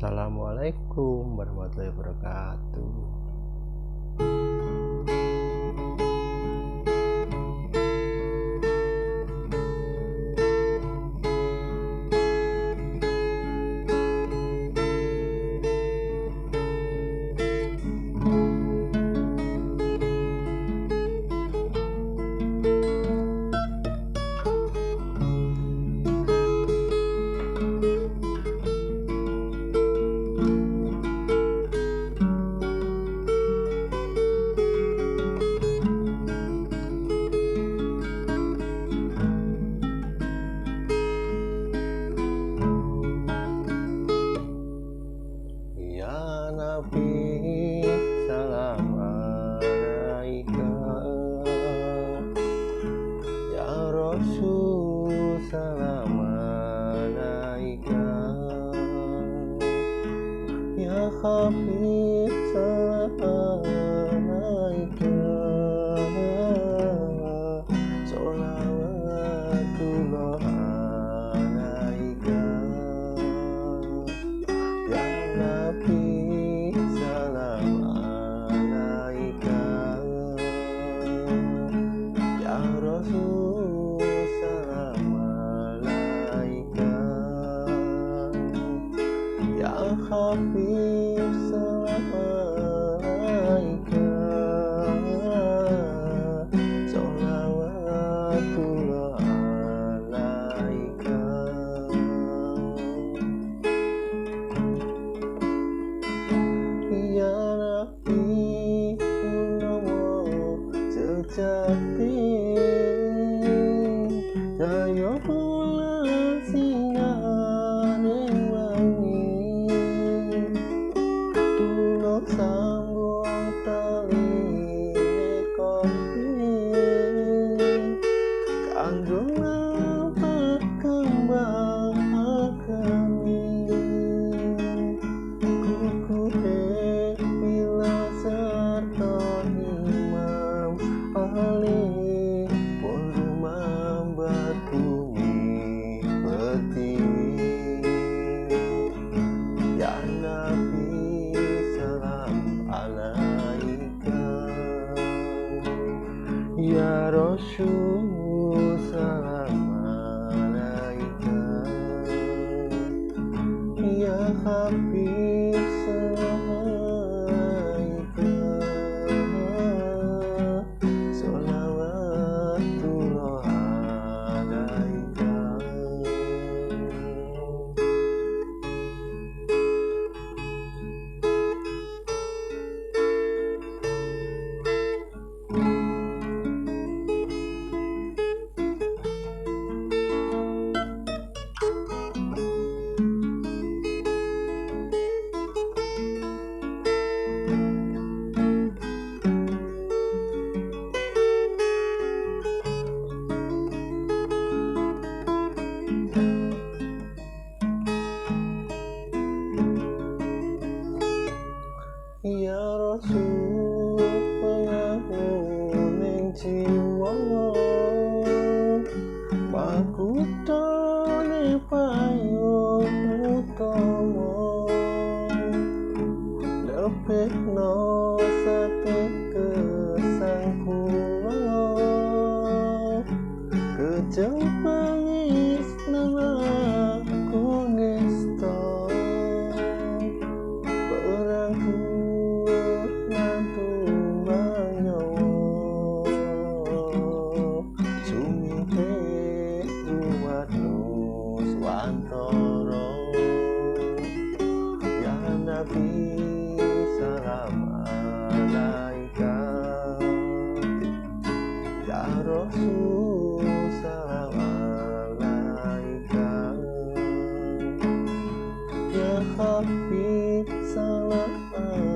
Assalamualaikum warahmatullahi wabarakatuh. Ya Nabi, salam alaika. Ya Rasul, salam alaika. Ya Habib, salam alaika. Sholawatullah alaika. Ya Nabi, salam alaika. Ya Rasul, salam alaika. Ya Habib, salam alaika. Sholawatullah alaika. Ya Nabi, Gunawa sejati, daya bulan sinaring wangi, tulung sambung tali kopi, kanggo nampak kembang agami. Kukuhe bila serta Imam Ali pun rumambat bumi pertiwi. Ya Nabi, salam alaika. Ya Rasul, salam alaika. Ya Habib, salam alaika. Sholawatullah alaika. Ya Rasul, pengahuning jiwa, makutane payung utama, nepekno sate kesang kula, kejepangis namaku ngesta. Perang nantu manyowo, sumihe buat nuswantara. Ya Nabi, salam alaika. Ya Rasul, salam alaika. Ya Habib, salam alaika.